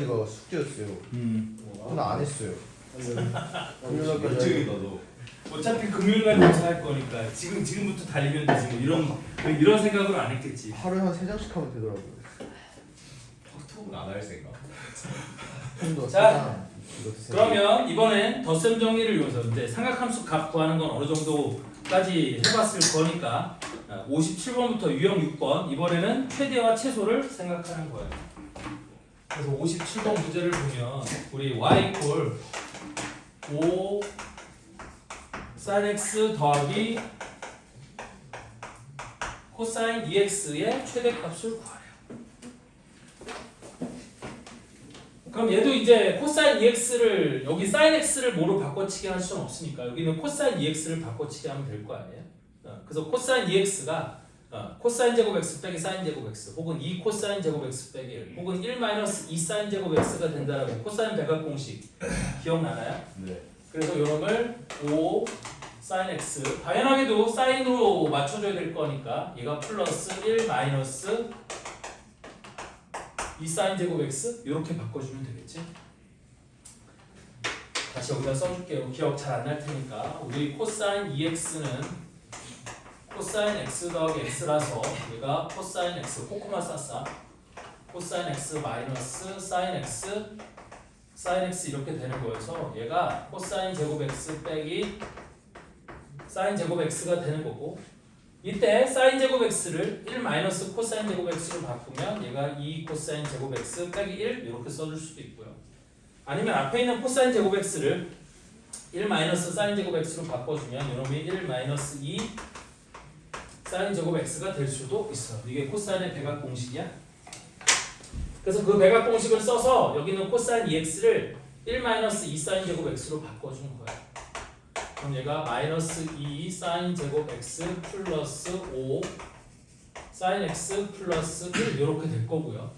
이거 숙제였어요. 저는 안 했어요. 면증이다 너. 어차피 금요일날 도착할 거니까 지금부터 달리면 되지 뭐 이런 생각으로 안 했겠지. 하루에 한 3장씩 하면 되더라고요. 톡톡은 안 할 생각. 좀더 자, 그러면 이번엔 덧셈 정리를 이용해서 이제 삼각함수 값 구하는 건 어느 정도까지 해봤을 거니까 57번부터 유형 6번 이번에는 최대와 최소를 생각하는 거예요. 그래서 57번 문제를 보면 우리 y 이퀄 5 sin x 더하기 코사인 2x의 최대값을 구하래요. 그럼 얘도 이제 코사인 2x를 여기 sin x를 뭐로 바꿔치기 할 수는 없으니까 여기는 코사인 2x를 바꿔치기 하면 될 거 아니에요. 그래서 코사인 2x가 코사인 제곱 x 빼기 사인 제곱 x 혹은 2 코사인 제곱 x 빼기 1 혹은 1 마이너스 2 사인 제곱 x가 된다라고 코사인 배각 공식 기억나나요? 네. 그래서 요놈을 5 사인 x 당연하게도 사인으로 맞춰줘야 될 거니까 얘가 플러스 1 마이너스 2 사인 제곱 x 이렇게 바꿔주면 되겠지? 다시 여기다 써줄게요. 기억 잘 안 날 테니까 우리 코사인 2x는 코사인 x 더하기 x라서 얘가 코사인 x 코코마 싸싸 코사인 x 마이너스 사인 x 이렇게 되는 거여서 얘가 코사인 제곱 x 빼기 사인 제곱 x가 되는 거고 이때 사인 제곱 x를 1 마이너스 코사인 제곱 x로 바꾸면 얘가 2 코사인 제곱 x 빼기 1 이렇게 써줄 수도 있고요. 아니면 앞에 있는 코사인 제곱 x를 1 마이너스 사인 제곱 x로 바꿔주면 이놈이 1 마이너스 2 사인 제곱 x가 될 수도 있어. 이게 코사인의 배각 공식이야. 그래서 그 배각 공식을 써서 여기는 코사인 2x를 1 마이너스 2 사인 제곱 x로 바꿔주는 거야. 그럼 얘가 마이너스 2 사인 제곱 x 플러스 5 사인 x 플러스 1 이렇게 될 거고요.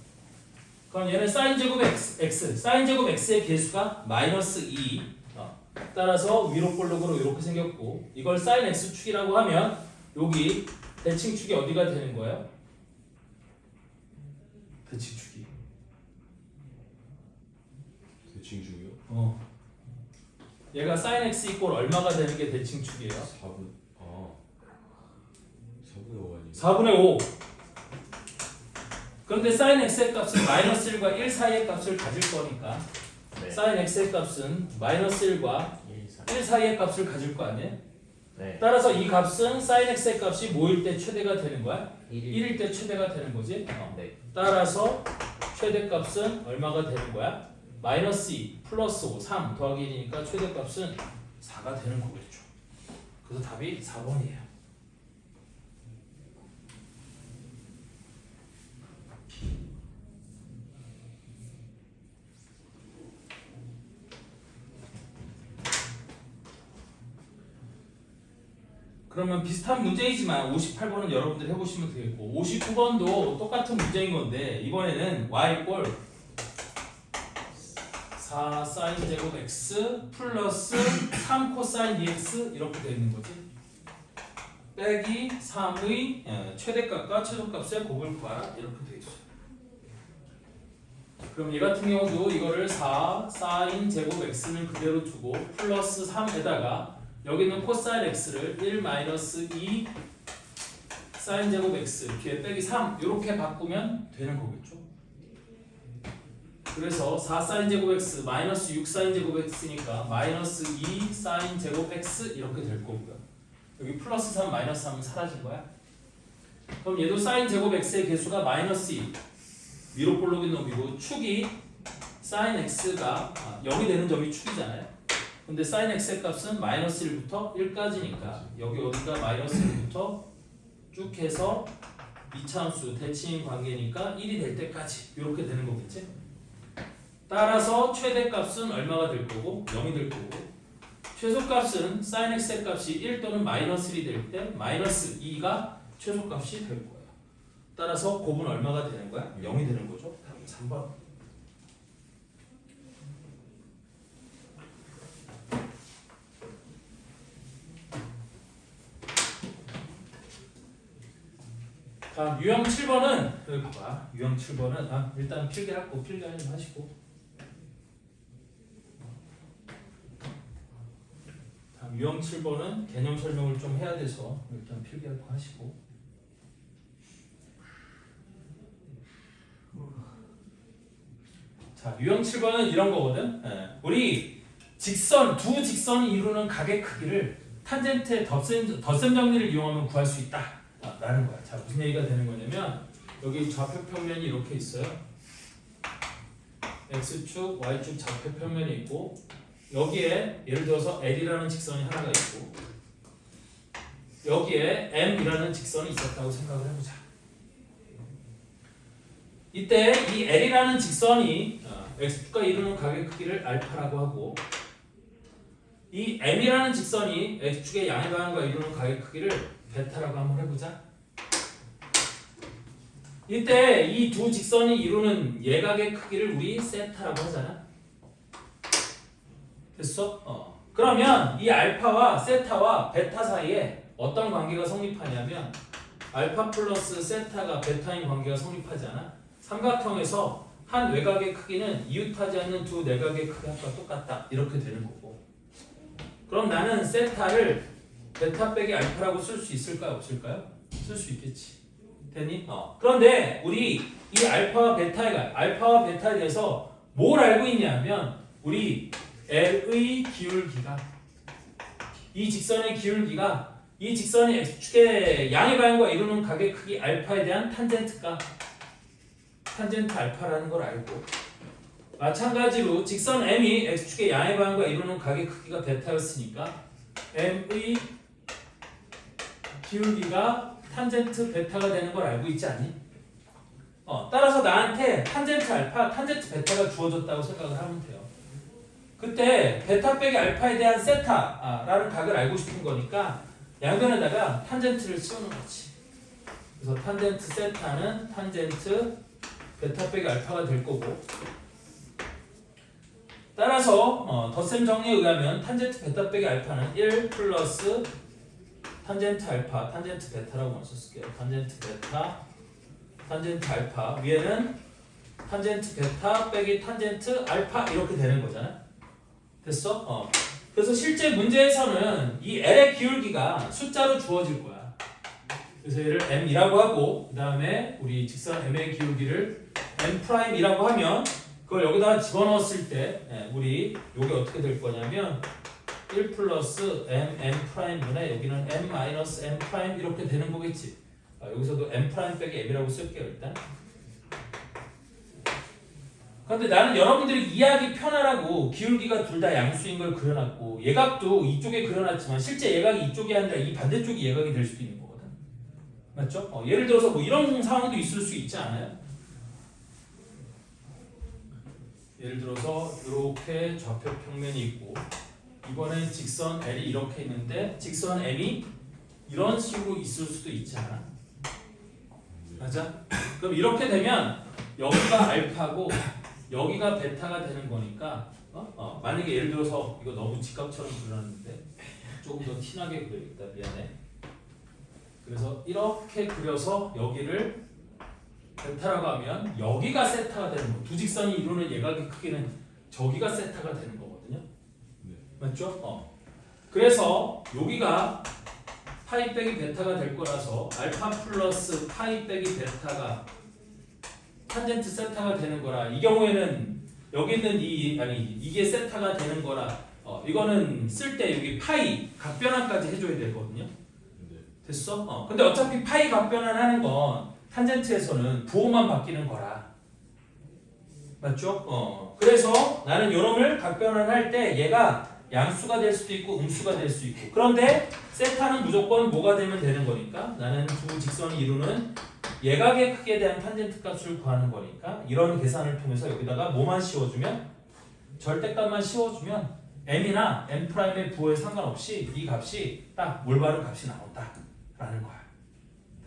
그럼 얘는 사인 제곱 x 사인 제곱 x의 개수가 마이너스 2 따라서 위로 볼록으로 이렇게 생겼고 이걸 사인 x축이라고 하면 여기 대칭축이 어디가 되는 거예요? 대칭축이 대칭축이요? 얘가 sin x 이꼴 얼마가 되는 게 대칭축이에요? 4분의 5 아니에요? 4분의 5. 그런데 sin x의 값은 마이너스 1과 1 사이의 값을 가질 거니까 네. sin x의 값은 마이너스 1과 1 사이의 값을 가질 거 아니에요? 네. 따라서 이 값은 sin x의 값이 뭐일 때 최대가 되는 거야? 1일. 1일 때 최대가 되는 거지? 네. 따라서 최대값은 얼마가 되는 거야? 마이너스 2 플러스 5 3 더하기 1이니까 최대값은 4가 되는 거겠죠. 그래서 답이 4번이에요. 그러면 비슷한 문제이지만 58번은 여러분들 해보시면 되겠고 59번도 똑같은 문제인 건데 이번에는 y 이꼴 4 사인 제곱 x 플러스 3 코사인 2x 이렇게 되어 있는 거지. 빼기 3의 최대값과 최소값의 곱을 구하라 이렇게 되어 있어요. 그럼 얘 같은 경우도 이거를 4 사인 제곱 x를 그대로 두고 플러스 3에다가 여기는 코사인 x를 1 마이너스 2 사인 제곱 x 뒤에 빼기 3 이렇게 바꾸면 되는 거겠죠. 그래서 4 사인 제곱 x 마이너스 6 사인 제곱 x니까 마이너스 2 사인 제곱 x 이렇게 될 거고요. 여기 플러스 3 마이너스 3은 사라진 거야. 그럼 얘도 사인 제곱 x의 개수가 마이너스 2 위로 볼록인 놈이고 축이 사인 x가 0이 되는 점이 축이잖아요. 근데 sin x의 값은 마이너스 1부터 1까지니까 여기 어디가 마이너스 1부터 쭉 해서 이차함수 대칭 관계니까 1이 될 때까지 이렇게 되는 거겠지? 따라서 최대값은 얼마가 될 거고 0이 될 거고 최소값은 sin x의 값이 1 또는 마이너스 1이 될 때 마이너스 2가 최소값이 될 거예요. 따라서 곱은 얼마가 되는 거야? 0이 되는 거죠. 답은 3번. 다음 유형 7번은 여기 봐봐. 유형 7번은 일단 필기하고 필기 좀 하시고 유형 7번은 개념 설명을 좀 해야 돼서 일단 필기하고 하시고. 자, 유형 7번은 이런 거거든. 우리 직선, 두 직선이 이루는 각의 크기를 탄젠트의 덧셈 정리를 이용하면 구할 수 있다 라는 거야. 자, 무슨 얘기가 되는 거냐면 여기 좌표 평면이 이렇게 있어요. x축, y축 좌표 평면이 있고 여기에 예를 들어서 L이라는 직선이 하나가 있고 여기에 M이라는 직선이 있었다고 생각을 해보자. 이때 이 L이라는 직선이 x축과 이루는 각의 크기를 알파라고 하고 이 M이라는 직선이 x축의 양의 방향과 이루는 각의 크기를 베타라고 한번 해보자. 이때 이 두 직선이 이루는 예각의 크기를 우리 세타라고 하잖아. 됐어? 그러면 이 알파와 세타와 베타 사이에 어떤 관계가 성립하냐면 알파 플러스 세타가 베타인 관계가 성립하지 않아? 삼각형에서 한 외곽의 크기는 이웃하지 않는 두 내각의 크기와 똑같다. 이렇게 되는 거고. 그럼 나는 세타를 베타 빼기 알파라고 쓸 수 있을까요? 없을까요? 쓸 수 있겠지. 되니? 그런데 우리 이 알파와 베타에 대해서 뭘 알고 있냐면 우리 L의 기울기가 이 직선의 기울기가 이 직선이 x축의 양의 방향과 이루는 각의 크기 알파에 대한 탄젠트가 탄젠트 알파라는 걸 알고 마찬가지로 직선 m이 x축의 양의 방향과 이루는 각의 크기가 베타였으니까 m의 기울기가 탄젠트 베타가 되는 걸 알고 있지 않니? 따라서 나한테 탄젠트 알파, 탄젠트 베타가 주어졌다고 생각을 하면 돼요. 그때 베타 빼기 알파에 대한 세타라는 각을 알고 싶은 거니까 양변에다가 탄젠트를 씌우는 거지. 그래서 탄젠트 세타는 탄젠트 베타 빼기 알파가 될 거고 따라서 덧셈 정리에 의하면 탄젠트 베타 빼기 알파는 1 플러스 탄젠트 알파, 탄젠트 베타라고 먼저 쓸게요. 탄젠트 베타, 탄젠트 알파 위에는 탄젠트 베타 빼기 탄젠트 알파 이렇게 되는 거잖아. 됐어? 그래서 실제 문제에서는 이 L의 기울기가 숫자로 주어질 거야. 그래서 얘를 M이라고 하고 그 다음에 우리 직선 M의 기울기를 M'이라고 하면 그걸 여기다가 집어넣었을 때 우리 요게 어떻게 될 거냐면 1 플러스 M'M'분의 여기는 M 마이너스 M' 이렇게 되는 거겠지. 여기서도 M' 빼기 M이라고 쓸게요 일단. 그런데 나는 여러분들이 이해하기 편하라고 기울기가 둘 다 양수인 걸 그려놨고 예각도 이쪽에 그려놨지만 실제 예각이 이쪽이 아니라 이 반대쪽이 예각이 될 수도 있는 거거든. 맞죠? 예를 들어서 뭐 이런 상황도 있을 수 있지 않아요? 예를 들어서 이렇게 좌표 평면이 있고 이번엔 직선 L이 이렇게 있는데 직선 M이 이런 식으로 있을 수도 있지 않아? 맞아? 그럼 이렇게 되면 여기가 알파고 여기가 베타가 되는 거니까 만약에 예를 들어서 이거 너무 직각처럼 그려놨는데 조금 더 티나게 그려야겠다. 미안해. 그래서 이렇게 그려서 여기를 베타라고 하면 여기가 세타가 되는 거. 두 직선이 이루는 예각의 크기는 저기가 세타가 되는 거거든요. 맞죠? 그래서 여기가 파이 빼기 베타가 될 거라서 알파 플러스 파이 빼기 베타가 탄젠트 세타가 되는 거라 이 경우에는 여기 있는 이게 세타가 되는 거라 이거는 쓸 때 여기 파이 각변환까지 해줘야 되거든요. 됐어? 근데 어차피 파이 각변환 하는 건 탄젠트에서는 부호만 바뀌는 거라. 맞죠? 그래서 나는 요놈을 각변환 할 때 얘가 양수가 될 수도 있고 음수가 될 수 있고 그런데 세타는 무조건 뭐가 되면 되는 거니까 나는 두 직선이 이루는 예각의 크기에 대한 탄젠트 값을 구하는 거니까 이런 계산을 통해서 여기다가 뭐만 씌워주면 절대값만 씌워주면 m이나 m'의 부호에 상관없이 이 값이 딱 올바른 값이 나온다라는 거야.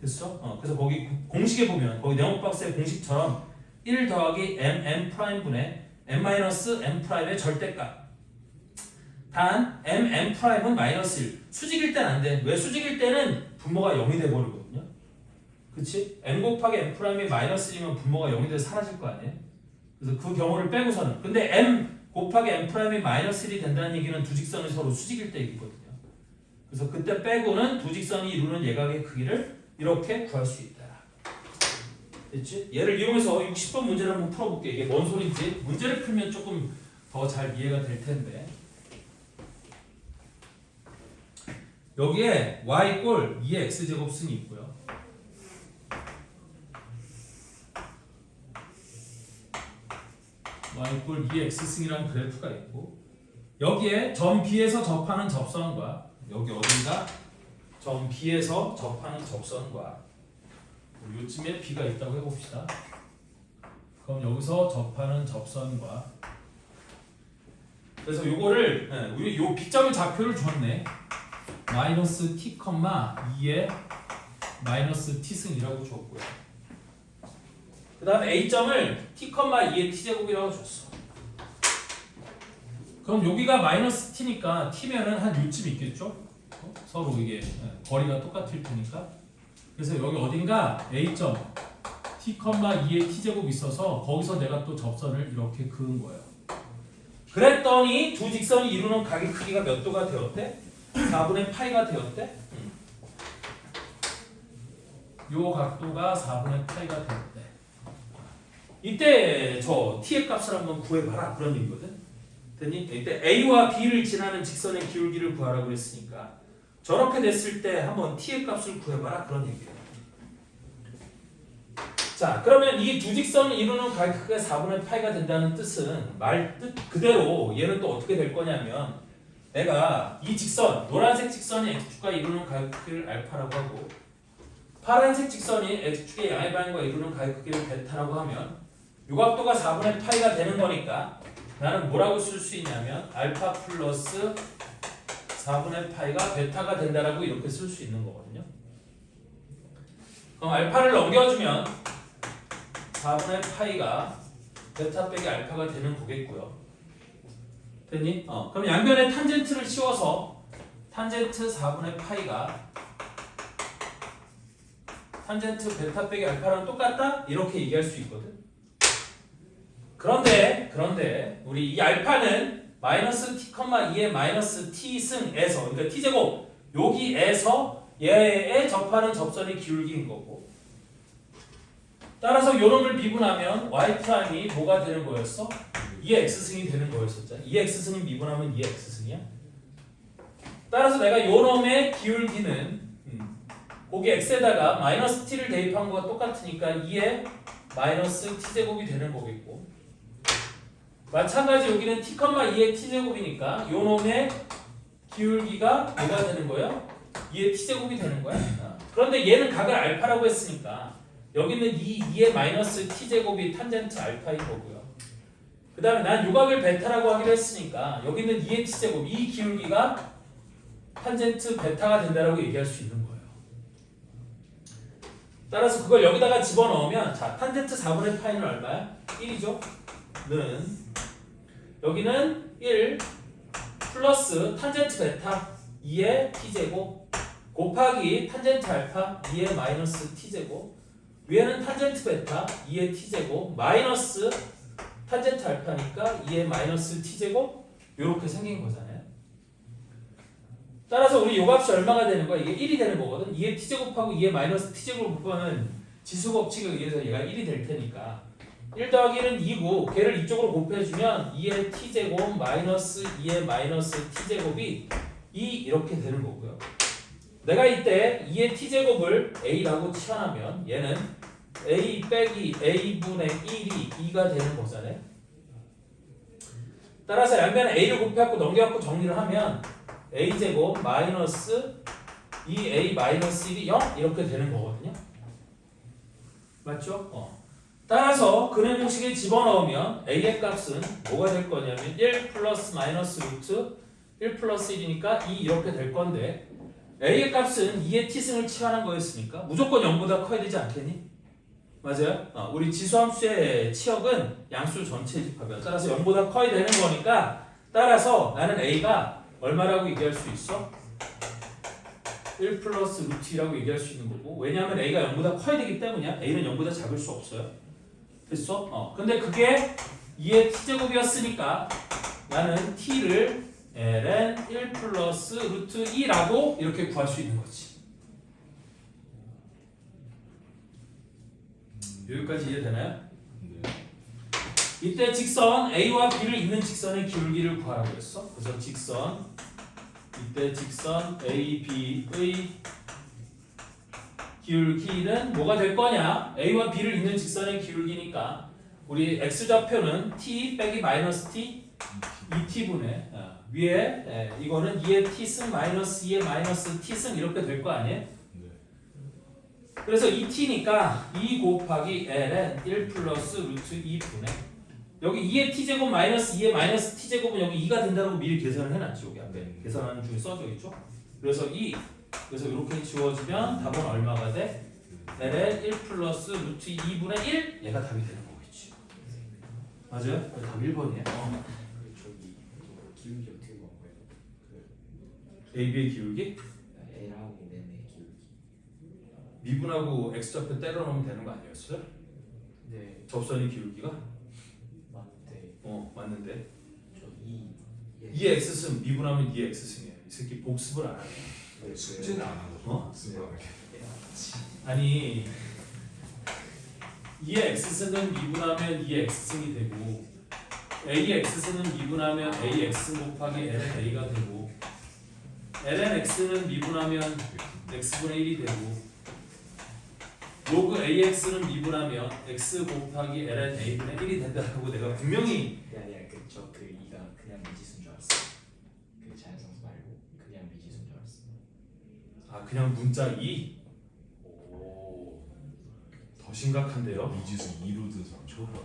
됐어? 그래서 거기 공식에 보면 거기 네모박스의 공식처럼 1 더하기 m'분의 m-m'의 절대값 단 m'은 마이너스 1 수직일 땐 안 돼. 왜 수직일 때는 분모가 0이 돼버리거든요. 그치? m 곱하기 m'이 마이너스 1이면 분모가 0이 돼서 사라질 거 아니에요? 그래서 그 경우를 빼고서는 근데 m 곱하기 m'이 마이너스 1이 된다는 얘기는 두 직선이 서로 수직일 때 얘기거든요. 그래서 그때 빼고는 두 직선이 이루는 예각의 크기를 이렇게 구할 수 있다. 됐지? 얘를 이용해서 60번 문제를 한번 풀어볼게. 이게 뭔 소리인지 문제를 풀면 조금 더 잘 이해가 될 텐데. 여기에 y 꼴 2의 x제곱승이 있고요. y 꼴 2의 x승이라는 그래프가 있고 여기에 점 B에서 접하는 접선과 여기 어딘가 점 B에서 접하는 접선과 요쯤에 B가 있다고 해봅시다. 그럼 여기서 접하는 접선과 그래서 요거를 우리 요 B점의 좌표를 줬네. 마이너스 t, 2의 마이너스 t승이라고 줬고요. 그 다음에 A점을 t, 2의 t제곱이라고 줬어. 그럼 여기가 마이너스 t니까 t면은 한 요쯤 있겠죠? 서로 이게 거리가 똑같을 테니까. 그래서 여기 어딘가 A점 t, 2의 t제곱이 있어서 거기서 내가 또 접선을 이렇게 그은 거예요. 그랬더니 두 직선이 이루는 각의 크기가 몇 도가 되었대? 4분의 파이가 되었대? 요 각도가 4분의 파이가 되었대. 이때 저 t의 값을 한번 구해봐라 그런 얘기거든. 됐니? 이때 a와 b를 지나는 직선의 기울기를 구하라고 그랬으니까 저렇게 됐을 때 한번 t의 값을 구해봐라 그런 얘기예요. 자, 그러면 이 두 직선이 이루는 각의 크기가 4분의 파이가 된다는 뜻은 말 뜻 그대로 얘는 또 어떻게 될 거냐면 내가 이 직선, 노란색 직선이 x축과 이루는 각의 크기를 알파라고 하고 파란색 직선이 x축의 양의 방향과 이루는 각의 크기를 베타라고 하면 요 각도가 4분의 파이가 되는 거니까 나는 뭐라고 쓸 수 있냐면 알파 플러스 4분의 파이가 베타가 된다라고 이렇게 쓸 수 있는 거거든요. 그럼 알파를 넘겨주면 4분의 파이가 베타 빼기 알파가 되는 거겠고요. 됐니? 그럼 양변에 탄젠트를 씌워서 탄젠트 4분의 파이가 탄젠트 베타 빼기 알파랑 똑같다? 이렇게 얘기할 수 있거든. 그런데 우리 이 알파는 마이너스 t, 2의 마이너스 t승에서 그러니까 t제곱 여기에서 얘에 접하는 접선의 기울기인 거고 따라서 요놈을 미분하면 y' 뭐가 되는 거였어? 2의 x승이 되는 거였었잖아. 2의 x승이 미분하면 2의 x승이야. 따라서 내가 요놈의 기울기는 거기 x에다가 마이너스 t를 대입한 거가 똑같으니까 2의 마이너스 t제곱이 되는 거겠고 마찬가지 여기는 t, 2의 t제곱이니까 요놈의 기울기가 뭐가 되는 거예요? 2의 t제곱이 되는 거야. 그런데 얘는 각을 알파라고 했으니까 여기는 2의 마이너스 t제곱이 탄젠트 알파인 거고요. 그 다음에 난 요각을 베타라고 하기로 했으니까 여기는 2의 t제곱 이 기울기가 탄젠트 베타가 된다라고 얘기할 수 있는 거예요. 따라서 그걸 여기다가 집어넣으면 자 탄젠트 4분의 파이는 얼마야? 1이죠? 는 여기는 1 플러스 탄젠트 베타 2의 t제곱 곱하기 탄젠트 알파 2의 마이너스 t제곱 위에는 탄젠트 베타 2의 t제곱 마이너스 탄젠트 알파니까 2의 마이너스 t제곱 이렇게 생긴 거잖아요. 따라서 우리 요 값이 얼마가 되는 거야? 이게 1이 되는 거거든. 2의 t제곱하고 2의 마이너스 t제곱을 곱하면 지수법칙에 의해서 얘가 1이 될 테니까 1 더하기 1은 2고 걔를 이쪽으로 곱해주면 2의 t제곱 마이너스 2의 마이너스 t제곱이 2 이렇게 되는 거고요. 내가 이때 2의 t제곱을 a라고 치환하면 얘는 a 빼기 a분의 1이 2가 되는 거잖아요. 따라서 양변에 a를 곱해갖고 넘겨갖고 정리를 하면 a제곱 마이너스 2a 마이너스 1이 0 이렇게 되는 거거든요. 맞죠? 따라서 근해 공식에 집어넣으면 a의 값은 뭐가 될 거냐면 1 플러스 마이너스 루트 1 플러스 1이니까 2 이렇게 될 건데 a의 값은 2의 t승을 치환한 거였으니까 무조건 0보다 커야 되지 않겠니? 맞아요? 우리 지수함수의 치역은 양수 전체 집합이야. 따라서 0보다 커야 되는 거니까 따라서 나는 a가 얼마라고 얘기할 수 있어? 1 플러스 루트 2라고 얘기할 수 있는 거고 왜냐하면 a가 0보다 커야 되기 때문이야. a는 0보다 작을 수 없어요. 됐어? 근데 그게 2의 t제곱이었으니까 나는 t를 ln 1 플러스 루트 2라고 이렇게 구할 수 있는 거지. 여기까지 이해되나요? 네. 이때 직선 A와 B를 잇는 직선의 기울기를 구하라고 했어. 그래서 이때 직선 A, B의 기울기는 뭐가 될 거냐? A와 B를 잇는 직선의 기울기니까 우리 x좌표는 t 빼기 마이너스 t 2t분의 위에 이거는 2의 t승 마이너스 2의 마이너스 t승 이렇게 될 거 아니에요? 네. 그래서 2t니까 2 곱하기 ln 1 플러스 루트 2분의 여기 2의 t제곱 마이너스 2의 마이너스 t제곱은 여기 2가 된다고 미리 계산을 해놨지. 여기 앞에 계산하는 중에 써져 있죠. 그래서 그래서 이렇게 지워지면 답은 얼마가 돼? ln 1 플러스 루트 2분의 1 얘가 답이 되는 거겠지. 맞아요? 답 1번이에요. 저기 기울기 어떻게 구한 거예요? AB의 기울기? A랑 N의 기울기. 미분하고 x좌표 때려 넣으면 되는 거 아니었어요? 네, 접선의 기울기가? 맞는데 맞는데 저 2. 2의 x승 미분하면 2의 x승이에요. 이 새끼 복습을 안 하네. 숙제는 안 하고 어? 쓰면 아니 2의 x승은 미분하면 2의 x승이 되고 a의 x승은 미분하면 a의 x승 곱하기 ln a가 되고 ln x는 미분하면 x분의 1이 되고 로그 ax는 미분하면 x 곱하기 ln a분의 1이 된다고 내가 분명히 그게 아니라 그 2가 그냥 미지수인 줄 알았어요. 그 자연상수 말고 그냥 미지수인 줄 알았어요. 그냥 문자 2? 오, 더 심각한데요? 미지수 2루드상 처음 봐.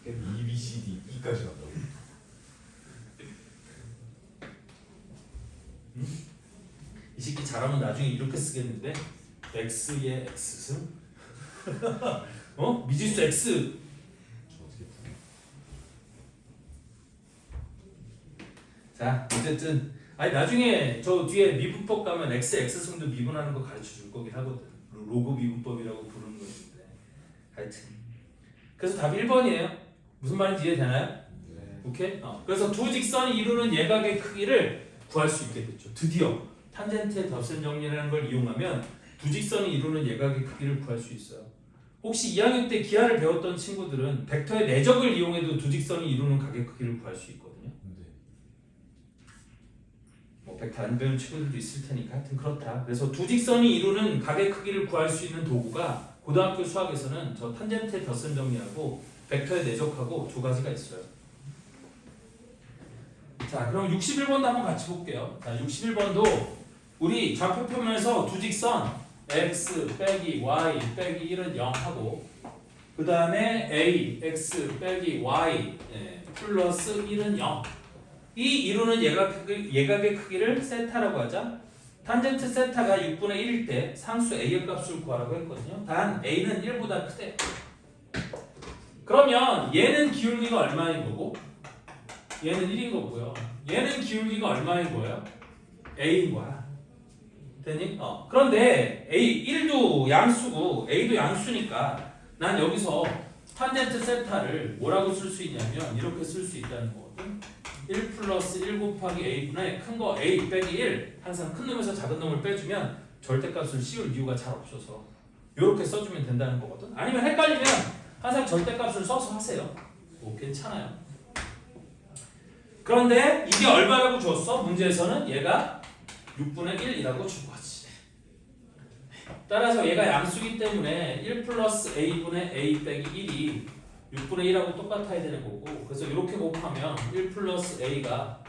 E, B, C, D, E까지 간다고. 이 새끼 잘하면 나중에 이렇게 쓰겠는데 x의 x승? 미지수 x 저 어떻게 푸냐? 자 어쨌든 나중에 저 뒤에 미분법 가면 x의 x승도 미분하는 거 가르쳐 줄 거긴 하거든. 로그 미분법이라고 부르는 건데 하여튼 그래서 답이 1번이에요. 무슨 말인지 이해되나요? 네. 오케이? 그래서 두 직선이 이루는 예각의 크기를 구할 수 있게 됐죠. 드디어 탄젠트의 덧셈 정리라는 걸 이용하면 두 직선이 이루는 예각의 크기를 구할 수 있어요. 혹시 2학년 때 기하를 배웠던 친구들은 벡터의 내적을 이용해도 두 직선이 이루는 각의 크기를 구할 수 있거든요. 네. 뭐 벡터 안 배운 친구들도 있을 테니까 하여튼 그렇다. 그래서 두 직선이 이루는 각의 크기를 구할 수 있는 도구가 고등학교 수학에서는 저 탄젠트의 덧셈 정리하고 벡터의 내적하고 두 가지가 있어요. 자, 그럼 61번도 한번 같이 볼게요. 자, 61번도 우리 좌표 표면에서 두 직선 x 빼기 y 빼기 1은 0 하고 그 다음에 a x 빼기 y 플러스 1은 0 이 이루는 예각의 크기를 세타라고 하자. 탄젠트 세타가 6분의 1일 때 상수 a의 값을 구하라고 했거든요. 단 a는 1보다 크대. 그러면 얘는 기울기가 얼마인 거고 얘는 1인 거고요. 얘는 기울기가 얼마인 거예요? a인 거야. 되니? 그런데 a 1도 양수고 a도 양수니까 난 여기서 탄젠트 세타를 뭐라고 쓸 수 있냐면 이렇게 쓸 수 있다는 거거든. 1 플러스 1 곱하기 a분의 큰 거 a 빼기 1 항상 큰 놈에서 작은 놈을 빼주면 절대값을 씌울 이유가 잘 없어서 이렇게 써주면 된다는 거거든. 아니면 헷갈리면 항상 절대값을 써서 하세요. 뭐 괜찮아요. 그런데 이게 얼마라고 줬어? 문제에서는 얘가 6분의 1이라고 준 거지. 따라서 얘가 양수기 때문에 1 플러스 a분의 a 빼기 1이 6분의 1하고 똑같아야 되는 거고 그래서 이렇게 곱하면 1 플러스 a가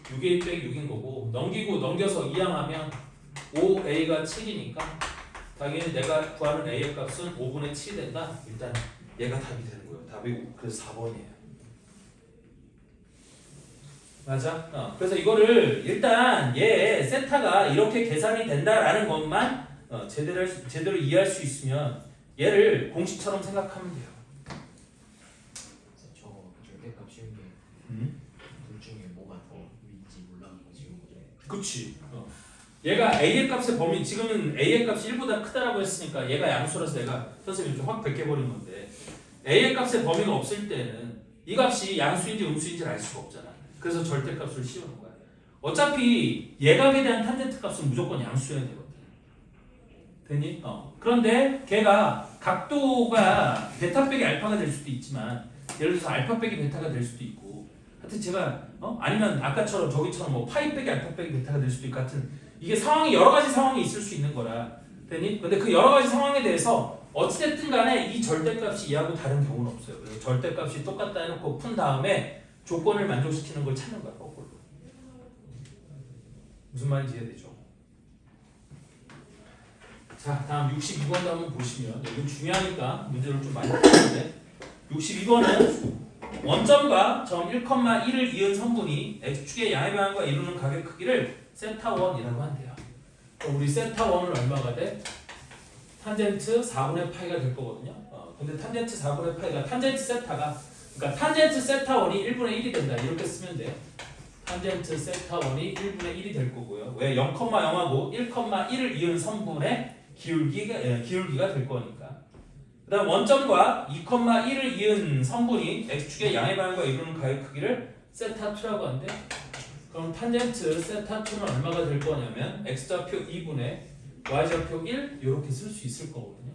6a 빼기 6인 거고 넘겨서 이항하면 5a가 7이니까 당연히 내가 구하는 a의 값은 5분의 7이 된다. 일단 얘가 답이 되는 거예요. 답이 그래서 4번이에요. 맞아? 그래서 이거를 일단 얘 세타가 이렇게 계산이 된다라는 것만 제대로 이해할 수 있으면 얘를 공식처럼 생각하면 돼요. 저 절대값 쉬운 게 둘 중에 뭐가 더 위인지 몰라서 지운 거죠. 그치. 얘가 a의 값의 범위 지금은 a의 값이 1보다 크다라고 했으니까 얘가 양수라서 내가 선생님이 좀 확 벗겨버린 건데 a의 값의 범위가 없을 때는 이 값이 양수인지 음수인지를 알 수가 없잖아. 그래서 절대값을 씌우는 거야. 어차피 예각에 대한 탄젠트 값은 무조건 양수여야 되거든. 됐니? 그런데 걔가 각도가 베타 빼기 알파가 될 수도 있지만 예를 들어서 알파 빼기 베타가 될 수도 있고 하여튼 제가 아니면 아까처럼 저기처럼 뭐 파이 빼기 알파 빼기 베타가 될 수도 있고 하여튼 이게 상황이 여러 가지 상황이 있을 수 있는 거라. 됐니? 근데 그 여러 가지 상황에 대해서 어찌됐든 간에 이 절대값이 이하고 다른 경우는 없어요. 그래서 절대값이 똑같다 해놓고 푼 다음에 조건을 만족시키는 걸 찾는 거야. 거꾸로. 무슨 말인지 이해되죠? 자, 다음 62번도 한번 보시면 여기 중요하니까 문제를 좀 많이 풀었는데 62번은 원점과 점 1,1을 이은 성분이 x축의 양의 방향과 이루는 각의 크기를 세타1이라고 한대요. 그럼 우리 세타1은 얼마가 돼? 탄젠트 4분의 파이가 될 거거든요. 근데 탄젠트 4분의 파이가 탄젠트 세타가 그러니까 탄젠트 세타1이 1분의 1이 된다. 이렇게 쓰면 돼요. 탄젠트 세타1이 1분의 1이 될 거고요. 왜 0,0하고 1,1을 이은 성분의 기울기가 될 거니까. 그 다음 원점과 2,1을 이은 성분이 x축의 양의 방향과 이루는 각의 크기를 세타2라고 한대. 그럼 탄젠트 세타2는 얼마가 될 거냐면 x좌표 2분의 y좌표 1 이렇게 쓸 수 있을 거거든요.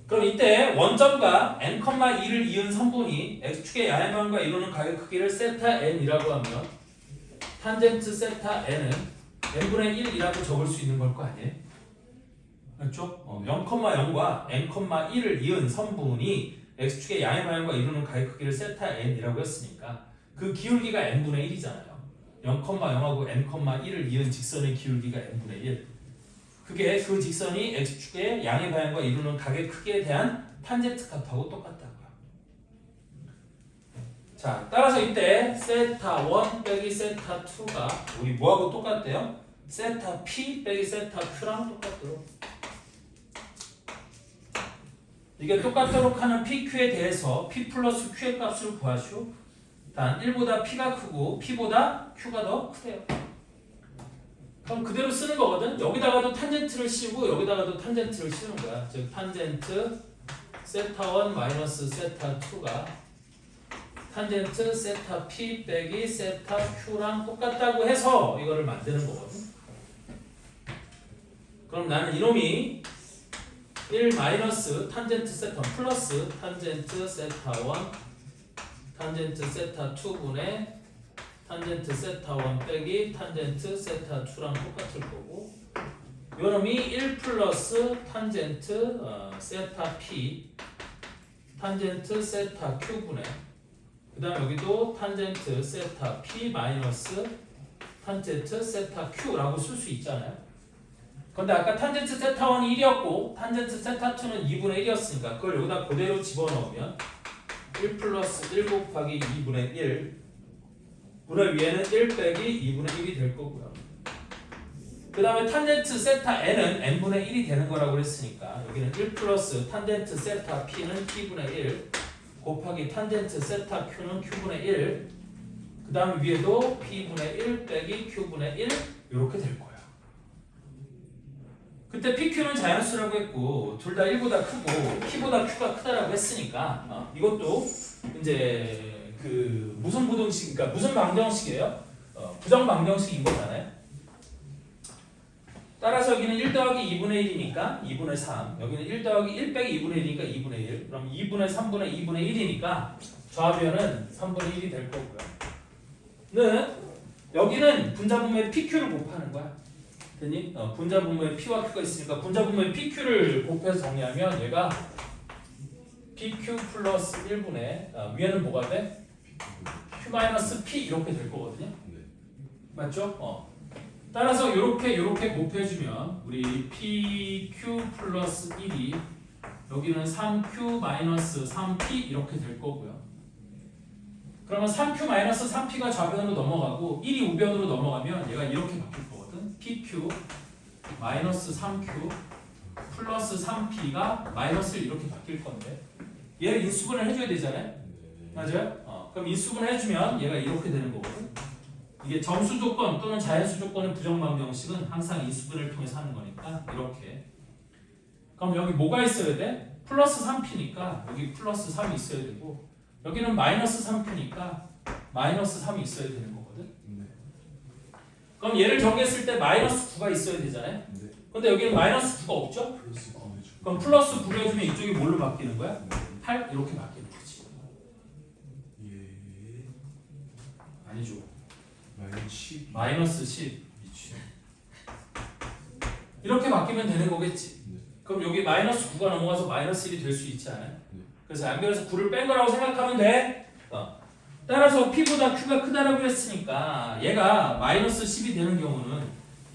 그럼 이때 원점과 n,2를 이은 성분이 x축의 양의 방향과 이루는 각의 크기를 세타 n이라고 하면 탄젠트 세타 n은 n분의 1이라고 적을 수 있는 걸 거 아니에요? 그렇죠? 0,0과 n,1을 이은 성분이 x축의 양의 방향과 이루는 각의 크기를 세타 n이라고 했으니까 그 기울기가 n분의 1이잖아요. 0,0하고 n,1을 이은 직선의 기울기가 n분의 1. 그게 그 직선이 x축의 양의 방향과 이루는 각의 크기에 대한 탄젠트 값하고 똑같다고요. 자, 따라서 이때 세타1 빼기 세타2가 우리 뭐하고 똑같대요? 세타 p 빼기 세타 q랑 똑같도록. 이게 똑같도록 하는 pq에 대해서 p 플러스 q의 값을 구하시오. 단 1보다 p가 크고 p보다 q가 더 크대요. 그럼 그대로 쓰는 거거든. 여기다가도 탄젠트를 씌우고 여기다가도 탄젠트를 씌우는 거야. 즉 탄젠트 세타1 마이너스 세타2가 탄젠트 세타 p 빼기 세타 q랑 똑같다고 해서 이거를 만드는 거거든. 그럼 나는 이놈이 1 마이너스 탄젠트 세타 플러스 탄젠트 세타1 탄젠트 세타2분의 탄젠트 세타1 빼기 탄젠트 세타2랑 똑같을 거고 요놈이 1 플러스 탄젠트 세타 p 탄젠트 세타 q분의 그 다음 여기도 탄젠트 세타 p 마이너스 탄젠트 세타 q라고 쓸 수 있잖아요. 근데 아까 탄젠트 세타1이 1이었고 탄젠트 세타2는 2분의 1이었으니까 그걸 여기다 그대로 집어넣으면 1 플러스 1 곱하기 2분의 1 분의 위에는 1 빼기 2분의 1이 될 거고요. 그 다음에 탄젠트 세타 n은 n분의 1이 되는 거라고 그랬으니까 여기는 1 플러스 탄젠트 세타 p는 p분의 1 곱하기 탄젠트 세타 q는 q분의 1 그 다음 위에도 p분의 1 빼기 q분의 1 이렇게 될 거예요. 그때 PQ는 자연수라고 했고 둘 다 1보다 크고 P보다 Q가 크다라고 했으니까 이것도 이제 그 무슨 부등식, 그러니까 무슨 방정식이에요? 부정 방정식인 거잖아요. 따라서 여기는 1 더하기 2분의 1이니까 2분의 3 여기는 1 더하기 1 빼기 2분의 1이니까 2분의 1 그럼 2분의 3분의 2분의 1이니까 좌변은 3분의 1이 될 거고요. 는 여기는 분자분모의 PQ를 곱하는 거야. 됐니? 분자분모에 P와 Q가 있으니까 분자분모에 PQ를 곱해서 정리하면 얘가 PQ 플러스 1분의 위에는 뭐가 돼? Q 마이너스 P 이렇게 될 거거든요. 네. 맞죠? 따라서 이렇게 곱해주면 우리 PQ 플러스 1이 여기는 3Q 마이너스 3P 이렇게 될 거고요. 그러면 3Q 마이너스 3P가 좌변으로 넘어가고 1이 우변으로 넘어가면 얘가 이렇게 바뀔 거거든. PQ 마이너스 3Q 플러스 3P가 마이너스를 이렇게 바뀔 건데 얘를 인수분을 해줘야 되잖아요. 맞아요? 그럼 인수분을 해주면 얘가 이렇게 되는 거거든. 이게 정수 조건 또는 자연수 조건의 부정방정식은 항상 인수분을 통해서 하는 거니까 이렇게. 그럼 여기 뭐가 있어야 돼? 플러스 3p니까 여기 플러스 3이 있어야 되고 여기는 마이너스 3p니까 마이너스 3이 있어야 되는 거거든. 네. 그럼 얘를 정리했을 때 마이너스 9가 있어야 되잖아요. 네. 근데 여기는 마이너스 9가 없죠? 플러스 9를 주. 그럼 플러스 9를 해주면 이쪽이 뭘로 바뀌는 거야? 8 이렇게 바뀌는 거지. 예. 아니죠. 마이너스 10. 마이너스 10 미치. 이렇게 바뀌면 되는 거겠지. 네. 그럼 여기 마이너스 9가 넘어가서 마이너스 1이 될 수 있지 않아요? 네. 그래서 연결해서 9를 뺀 거라고 생각하면 돼. 따라서 P보다 Q가 크다라고 했으니까 얘가 마이너스 10이 되는 경우는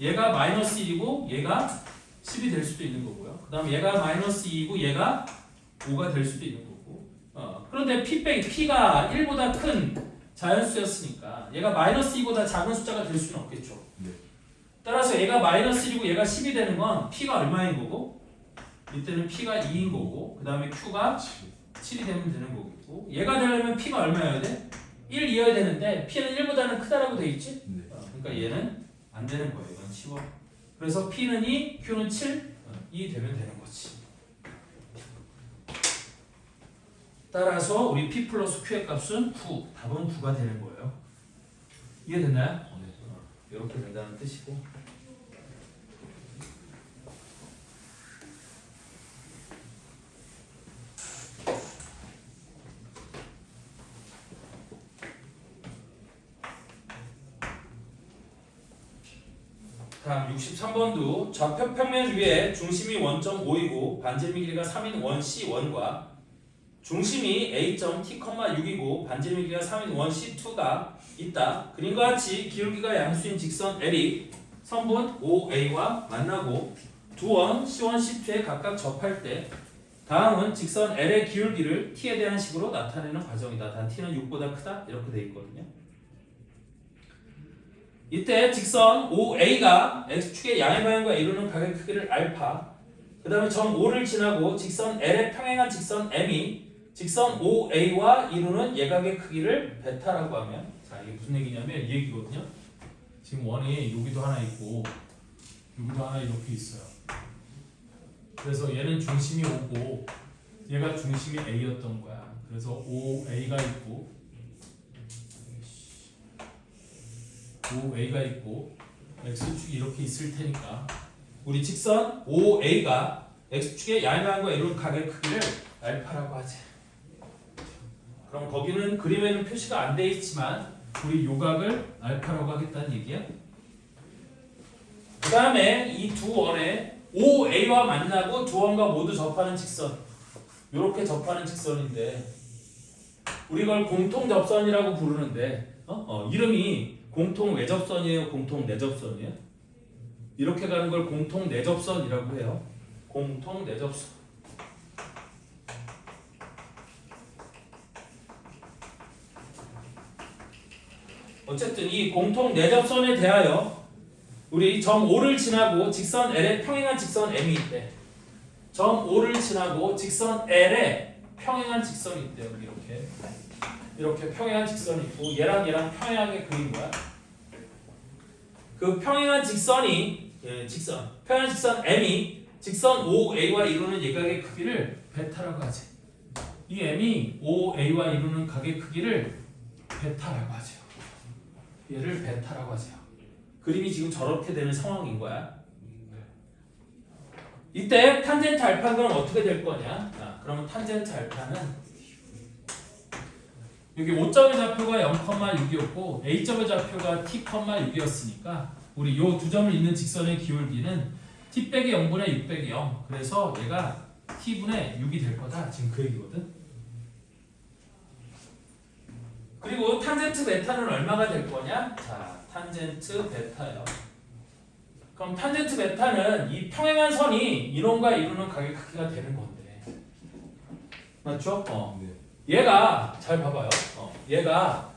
얘가 마이너스 1이고 얘가 10이 될 수도 있는 거고요. 그 다음에 얘가 마이너스 2이고 얘가 5가 될 수도 있는 거고. 그런데 P가 1보다 큰 자연수였으니까 얘가 마이너스 2보다 작은 숫자가 될 수는 없겠죠. 네. 따라서 얘가 마이너스 1이고 얘가 10이 되는 건 P가 얼마인 거고 이때는 P가 2인 거고 그 다음에 Q가 7이 되면 되는 거고 얘가 되려면 P가 얼마여야 돼? 1 이어야 되는데 P는 1보다는 크다라고 돼 있지? 네. 그러니까 얘는 안 되는 거예요. 이건 치워. 그래서 P는 2, Q는 7, 2 되면 되는 거지. 따라서 우리 P 플러스 Q의 값은 9. 답은 9가 되는 거예요. 이해됐나요? 네. 이렇게 된다는 뜻이고. 다음 63번도 좌표 평면 위에 중심이 1.5이고 반지름의 길이가 3인 원 C1과 중심이 A.T,6이고 반지름의 길이가 3인 원 C2가 있다. 그림과 같이 기울기가 양수인 직선 L이 선분 OA와 만나고 두 원 C1, C2에 각각 접할 때 다음은 직선 L의 기울기를 T에 대한 식으로 나타내는 과정이다. 단 T는 6보다 크다 이렇게 돼 있거든요. 이때 직선 OA가 X축의 양의 방향과 이루는 각의 크기를 알파 그 다음에 점 O를 지나고 직선 L에 평행한 직선 M이 직선 OA와 이루는 예각의 크기를 베타라고 하면 자 이게 무슨 얘기냐면 이 얘기거든요. 지금 원이 여기도 하나 있고 여기도 하나 이렇게 있어요. 그래서 얘는 중심이 O고 얘가 중심이 A였던 거야. 그래서 OA가 있고 OA가 있고 X축이 이렇게 있을 테니까 우리 직선 OA가 X축의 양의 방향과 이루는 각의 크기를 알파라고 하지. 그럼 거기는 그림에는 표시가 안 돼 있지만 우리 요각을 알파라고 하겠다는 얘기야. 그 다음에 이 두 원에 OA와 만나고 두 원과 모두 접하는 직선 이렇게 접하는 직선인데 우리 이걸 공통 접선이라고 부르는데 이름이 공통 외접선이에요? 공통 내접선이에요? 이렇게 가는 걸 공통 내접선이라고 해요. 공통 내접선. 어쨌든 이 공통 내접선에 대하여 우리 점 O를 지나고 직선 L에 평행한 직선 M이 있대. 점 O를 지나고 직선 L에 평행한 직선이 있대요. 이렇게 평행한 직선이 있고 얘랑 평행하게 그린 거야. 그 평행한 직선이 평행한 직선 M이 직선 OA와 이루는 예각의 크기를 베타라고 하지. 이 M이 OA와 이루는 각의 크기를 베타라고 하죠. 얘를 베타라고 하죠. 그림이 지금 저렇게 되는 상황인 거야. 이때 탄젠트 알파는 어떻게 될 거냐? 그러면 탄젠트 알파는 여기 O점의 좌표가 0,6이었고 A점의 좌표가 T,6이었으니까 우리 요 두 점을 잇는 직선의 기울기는 T 빼기 0분의 6 빼기 0 그래서 얘가 T분의 6이 될 거다. 지금 그 얘기거든. 그리고 탄젠트 베타는 얼마가 될 거냐? 자, 탄젠트 베타요. 그럼 탄젠트 베타는 이 평행한 선이 이론과 이루는 각의 크기가 되는 건데 맞죠? 네. 얘가 잘 봐봐요. 얘가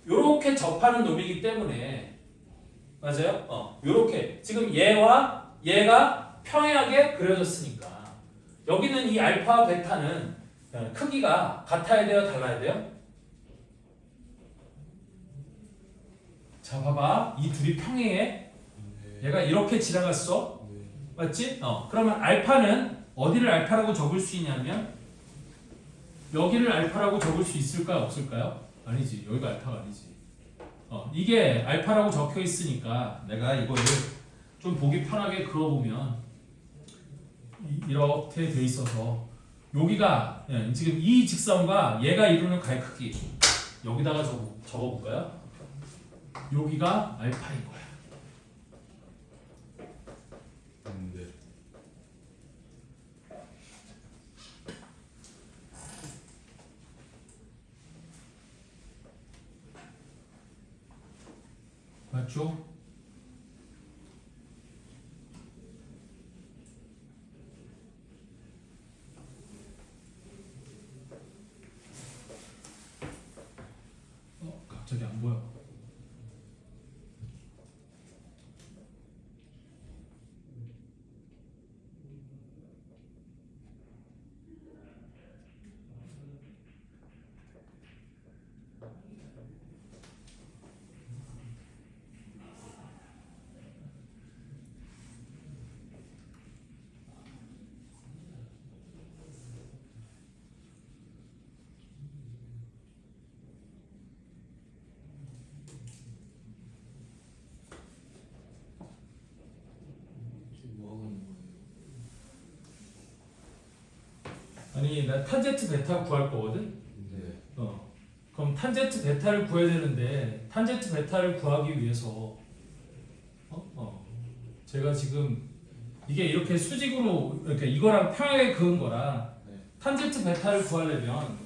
요렇게 접하는 놈이기 때문에 맞아요? 요렇게 지금 얘와 얘가 평행하게 그려졌으니까 여기는 이 알파와 베타는 크기가 같아야 돼요? 달라야 돼요? 자 봐봐. 이 둘이 평행해. 얘가 이렇게 지나갔어. 네. 맞지? 그러면 알파는 어디를 알파라고 적을 수 있냐면 여기를 알파라고 적을 수 있을까요? 없을까요? 아니지. 여기가 알파가 아니지. 이게 알파라고 적혀 있으니까 내가 이거를 좀 보기 편하게 그려보면 이렇게 돼 있어서 여기가 지금 이 직선과 얘가 이루는 갈 크기 여기다가 적어볼까요? 여기가 알파인 거야. 네. 맞죠? 갑자기 안 보여. 지금 뭐 하고 있는 거예요? 아니 나 탄젠트 베타 구할 거거든. 네. 그럼 탄젠트 베타를 구해야 되는데 탄젠트 베타를 구하기 위해서 제가 지금 이게 이렇게 수직으로 이렇게 이거랑 평행하게 그은 거라 네. 탄젠트 베타를 구하려면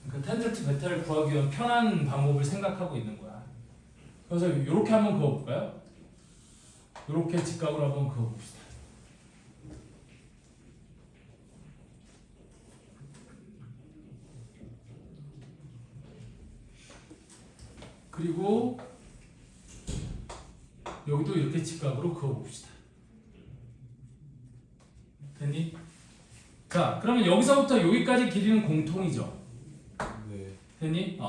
그 탄젠트 베타를 구하기 위한 편한 방법을 생각하고 있는 거야. 그래서 이렇게 한번 그어볼까요? 이렇게 직각으로 한번 그어봅시다. 그리고 여기도 이렇게 직각으로 그어봅시다. 됐니? 자, 그러면 여기서부터 여기까지 길이는 공통이죠. 네. 됐니?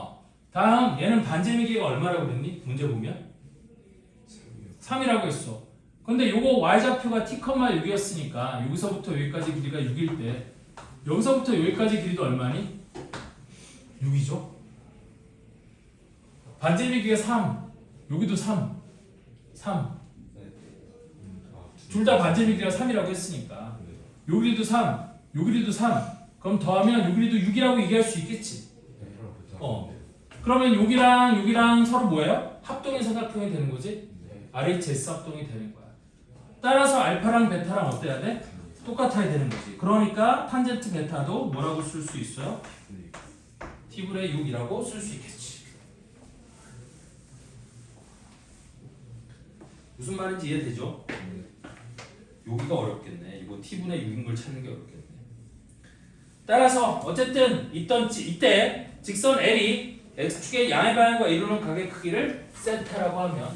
다음 얘는 반지름이가 얼마라고 그랬니? 문제 보면 3이라고 했어. 근데 요거 y좌표가 t, 6이었으니까 여기서부터 여기까지 길이가 6일 때 여기서부터 여기까지 길이도 얼마니? 6이죠. 반지름의 길이가 3. 여기도 3. 3. 둘 다 반지름의 길이가 3이라고 했으니까 요 길이도 3. 요 길이도 3. 그럼 더하면 요 길이도 6이라고 얘기할 수 있겠지. 그러면 여기랑 서로 뭐예요? 합동의 삼각형이 되는 거지? RHS 합동이 되는 거야. 따라서 알파랑 베타랑 어때야 돼? 똑같아야 되는 거지. 그러니까 탄젠트 베타도 뭐라고 쓸 수 있어요? T분의 6이라고 쓸 수 있겠지. 무슨 말인지 이해되죠? 여기가 어렵겠네. 이거 T분의 6인 걸 찾는 게 어렵겠네. 따라서 어쨌든 이때 직선 L이 X축의 양의 방향과 이루는 각의 크기를 세타라고 하면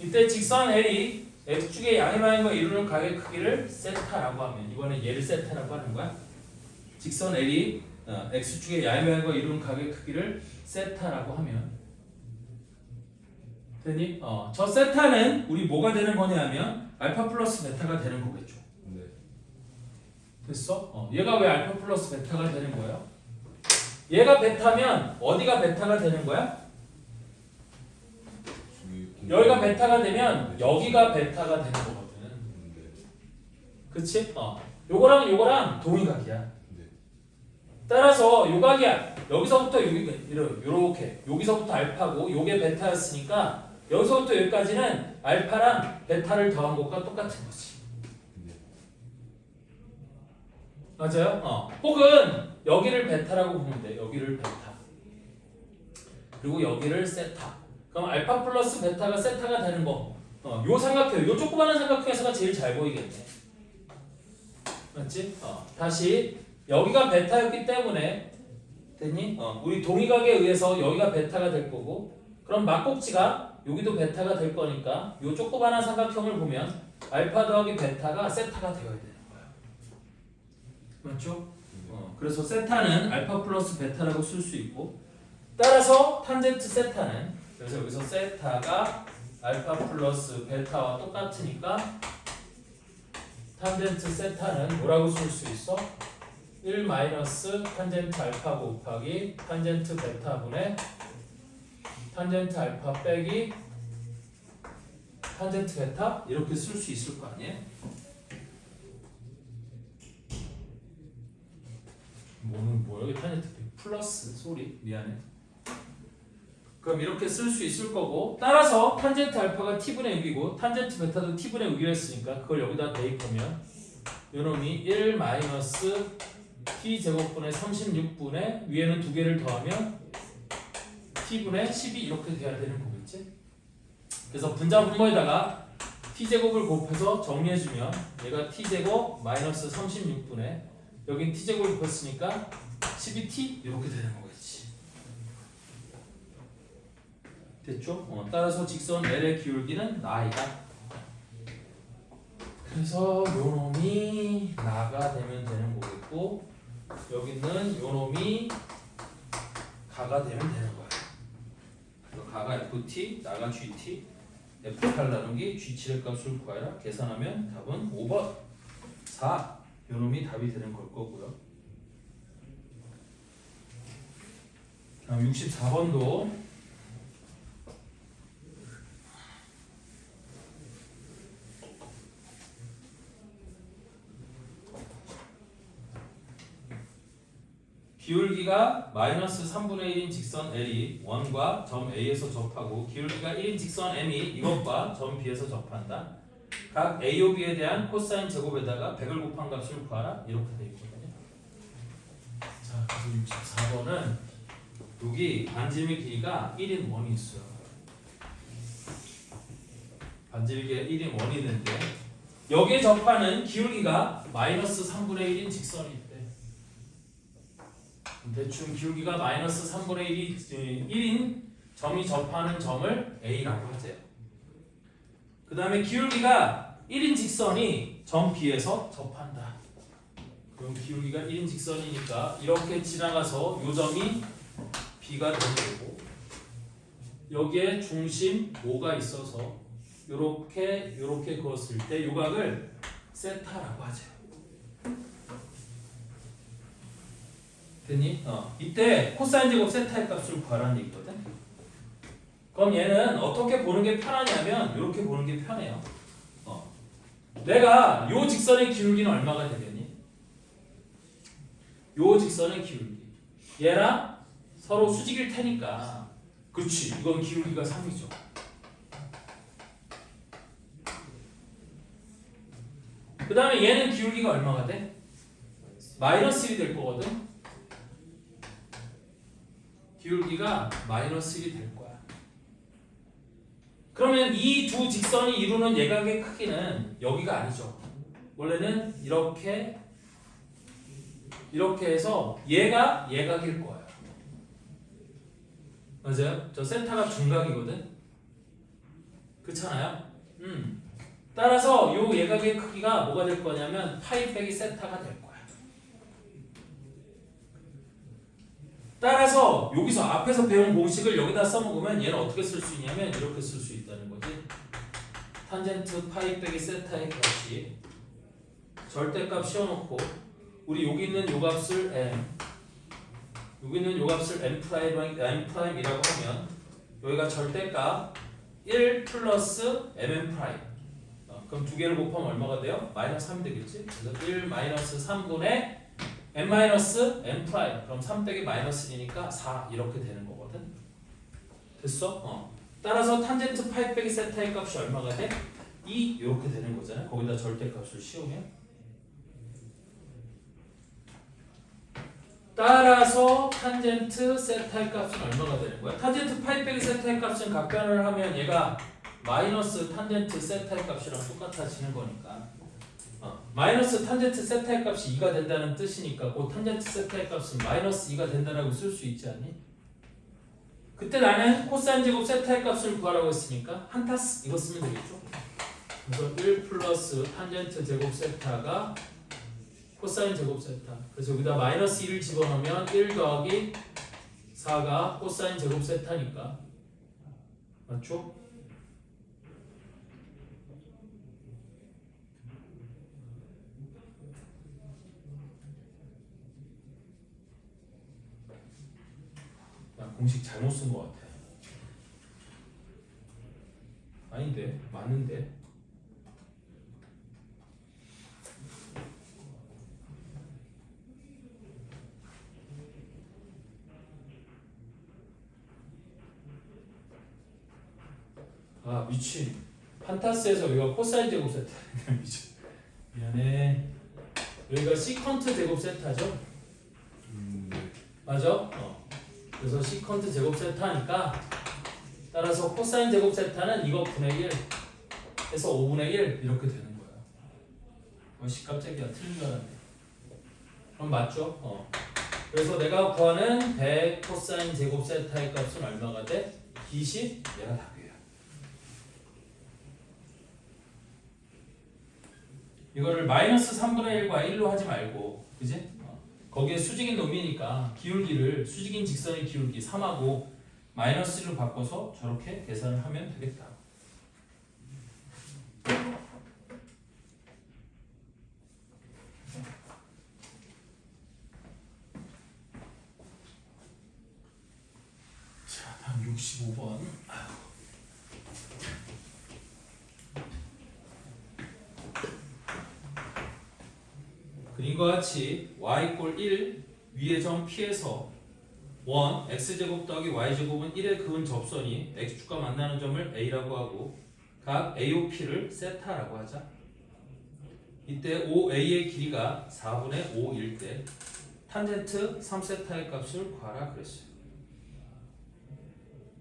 이때 직선 L이 X축의 양의 방향과 이루는 각의 크기를 세타라고 하면 이번에 얘를 세타라고 하는 거야. 직선 L이 X축의 양의 방향과 이루는 각의 크기를 세타라고 하면 되니? 저 세타는 우리 뭐가 되는 거냐면 알파 플러스 베타가 되는 거겠죠. 네. 됐어? 얘가 왜 알파 플러스 베타가 되는 거예요? 얘가 베타면 어디가 베타가 되는 거야? 여기가 베타가 되면 여기가 베타가 되는 거거든. 그치? 요거랑 동의각이야. 따라서 요각이야. 여기서부터 이렇게 여기서부터 알파고 요게 베타였으니까 여기서부터 여기까지는 알파랑 베타를 더한 것과 똑같은 거지. 맞아요? 혹은 여기를 베타라고 보면 돼. 여기를 베타. 그리고 여기를 세타. 그럼 알파 플러스 베타가 세타가 되는 거. 요 삼각형, 요 조그마한 삼각형에서가 제일 잘 보이겠네. 맞지? 다시 여기가 베타였기 때문에 됐니? 우리 동의각에 의해서 여기가 베타가 될 거고 그럼 막꼭지가 여기도 베타가 될 거니까 요 조그마한 삼각형을 보면 알파 더하기 베타가 세타가 되어야 되는 거야. 맞죠? 그래서 세타는 알파 플러스 베타라고 쓸 수 있고 따라서 탄젠트 세타는 그래서 여기서 세타가 알파 플러스 베타와 똑같으니까 탄젠트 세타는 뭐라고 쓸 수 있어? 1 마이너스 탄젠트 알파 곱하기 탄젠트 베타분의 탄젠트 알파 빼기 탄젠트 베타 이렇게 쓸 수 있을 거 아니에요? 뭐야 여기 탄젠트 플러스 소리 미안해. 그럼 이렇게 쓸 수 있을 거고 따라서 탄젠트 알파가 t분의 6이고 탄젠트 베타도 t분의 6이었으니까 그걸 여기다 대입하면 요놈이 1 마이너스 t제곱분의 36분의 위에는 두 개를 더하면 t분의 12 이렇게 돼야 되는 거겠지? 그래서 분자 분모에다가 t제곱을 곱해서 정리해주면 얘가 t제곱 마이너스 36분의 여긴 t제곱을 곱했으니까 12t 이렇게 되는 거겠지. 됐죠? 따라서 직선 L의 기울기는 나이다. 그래서 요놈이 나가 되면 되는 거겠고 여기는 요놈이 가가 되면 되는 거야. 그래서 가가 FT, 나가 GT, F8 나누기 G7의 값을 구하라. 계산하면 답은 5번 4 요놈이 답이 되는 걸 거고요. 다음 64번도 기울기가 마이너스 3분의 1인 직선 L이 원과 점 A에서 접하고 기울기가 1인 직선 M이 이것과 점 B에서 접한다. 각 A, B에 대한 코사인 제곱에다가 100을 곱한 값을 구하라. 이렇게 되어 있거든요. 자, 그래서 64번은 여기 반지름의 길이가 1인 원이 있어요. 반지름의 길이가 1인 원이 있는데 여기에 접하는 기울기가 마이너스 3분의 1인 직선이 있대. 대충 기울기가 마이너스 3분의 1인 점이 접하는 점을 A라고 하세요. 그 다음에 기울기가 1인 직선이 점 B에서 접한다. 그럼 기울기가 1인 직선이니까 이렇게 지나가서 요 점이 B가 되는 거고 여기에 중심 O가 있어서 요렇게 그었을 때 요각을 세타라고 하죠. 됐니? 이때 코사인 제곱 세타의 값을 구하라는 얘기거든. 그럼 얘는 어떻게 보는 게 편하냐면 이렇게 보는 게 편해요. 내가 요 직선의 기울기는 얼마가 되겠니? 요 직선의 기울기 얘랑 서로 수직일 테니까 그렇지 이건 기울기가 3이죠. 그 다음에 얘는 기울기가 얼마가 돼? 마이너스 1이 될 거거든. 기울기가 마이너스 1이 될 거야. 그러면 이 두 직선이 이루는 예각의 크기는 여기가 아니죠. 원래는 이렇게 해서 얘가 예각일 거예요. 맞아요? 저 센터가 중각이거든. 그렇잖아요? 따라서 요 예각의 크기가 뭐가 될 거냐면 파이 빼기 세타가 될 거야. 따라서 여기서 앞에서 배운 공식을 여기다 써먹으면 얘는 어떻게 쓸 수 있냐면 이렇게 쓸 수 있다는 거지. 탄젠트 파이 빼기 세타의 값이 절대값 씌워놓고 우리 여기 있는 요 값을 m 여기 있는 요 값을 m'이라고 하면 여기가 절대값 1 플러스 mm 프라임. 그럼 두 개를 곱하면 얼마가 돼요? 마이너스 3이 되겠지? 그래서 1 마이너스 3분의 m 마이너스 m 프라임. 그럼 3 빼기 마이너스 1이니까 4 이렇게 되는 거거든. 됐어? 따라서 탄젠트 파이 빼기 세타의 값이 얼마가 돼? 2 이렇게 되는 거잖아요. 거기다 절대값을 씌우면. 따라서 탄젠트 세타의 값은 얼마가 되는 거야? 탄젠트 파이 빼기 세타의 값은 각변을 하면 얘가 마이너스 탄젠트 세타의 값이랑 똑같아지는 거니까 마이너스 탄젠트 세타의 값이 2가 된다는 뜻이니까 그 탄젠트 세타의 값은 마이너스 2가 된다라고 쓸 수 있지 않니? 그때 나는 코사인 제곱 세타의 값을 구하라고 했으니까 한타스 이거 쓰면 되겠죠? 그래서 1 플러스 탄젠트 제곱 세타가 코사인 제곱 세타. 그래서 여기다 마이너스 1을 집어넣으면 1 더하기 4가 코사인 제곱 세타니까 맞죠? 나 공식 잘못 쓴 것 같아. 아닌데 맞는데. 아 미친. 판타스에서 여기가 코사인 제곱 세타. 미친. 미안해. 여기가 시컨트 제곱 세타죠? 네. 맞아? 그래서 시컨트 제곱 세타니까 따라서 코사인 제곱 세타는 이거 분의 1 해서 5분의 1 이렇게 되는 거야. 씨 깜짝이야. 틀린 줄 알았네. 그럼 맞죠? 그래서 내가 구하는 100 코사인 제곱 세타의 값은 얼마가 돼? 20? 얘가 답이에요. 이거를 마이너스 3분의 1과 1로 하지 말고, 그지? 거기에 수직인 놈이니까 기울기를 수직인 직선의 기울기 3하고 마이너스 1로 바꿔서 저렇게 계산을 하면 되겠다. 자, 다음 65번. 그림과 같이 y = 1 위의 점 P에서 원 x제곱 더하기 y제곱은 1에 그은 접선이 x축과 만나는 점을 A라고 하고 각 AOP를 세타라고 하자. 이때 OA의 길이가 4분의 5일 때 탄젠트 3세타의 값을 구하라 그랬어요.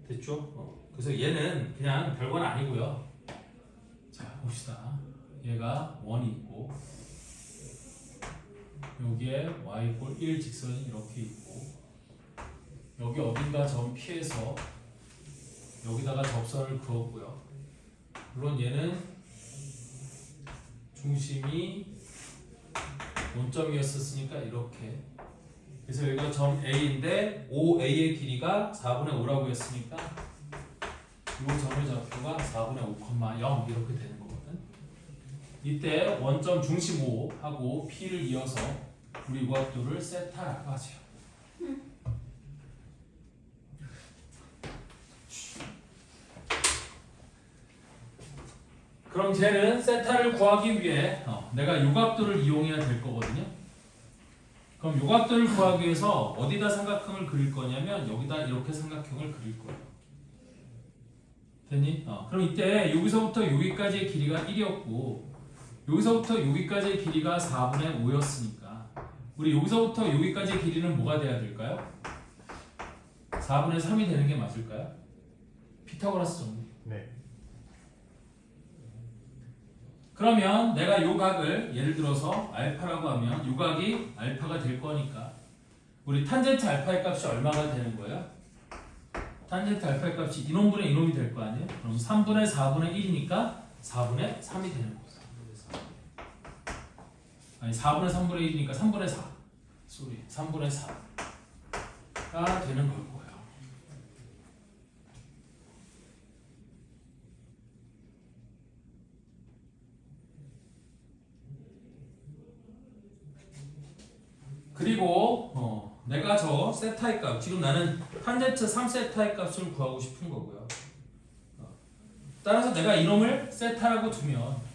됐죠? 그래서 얘는 그냥 별건 아니고요. 자 봅시다. 얘가 1이 있고 여기에 y = 1 직선이 이렇게 있고 여기 어딘가 점 P에서 여기다가 접선을 그었고요. 물론 얘는 중심이 원점이었으니까 이렇게. 그래서 여기가 점 A인데 OA의 길이가 4분의 5라고 했으니까 이 점의 좌표가 4분의 5,0 이렇게 되는 거거든. 이때 원점 중심 O 하고 P를 이어서 우리 유각도를 세타라고 하죠. 그럼 쟤는 세타를 구하기 위해 내가 유각도를 이용해야 될 거거든요. 그럼 유각도를 구하기 위해서 어디다 삼각형을 그릴 거냐면 여기다 이렇게 삼각형을 그릴 거예요. 됐니? 그럼 이때 여기서부터 여기까지의 길이가 1이었고 여기서부터 여기까지의 길이가 4분의 5였으니까 우리 여기서부터 여기까지의 길이는 뭐가 돼야 될까요? 4분의 3이 되는 게 맞을까요? 피타고라스 정리. 네. 그러면 내가 요 각을 예를 들어서 알파라고 하면 요 각이 알파가 될 거니까 우리 탄젠트 알파의 값이 얼마가 되는 거예요? 탄젠트 알파의 값이 이놈분의 이놈이 될 거 아니에요? 그럼 3분의 4분의 1이니까 4분의 3이 되는 거예요. 아니 4분의 3분의 1이니까 3분의 4 쏘리 3분의 4가 되는 걸 거예요. 그리고 내가 저 세타의 값 지금 나는 탄젠트 3세타의 값을 구하고 싶은 거고요. 따라서 내가 이놈을 세타라고 두면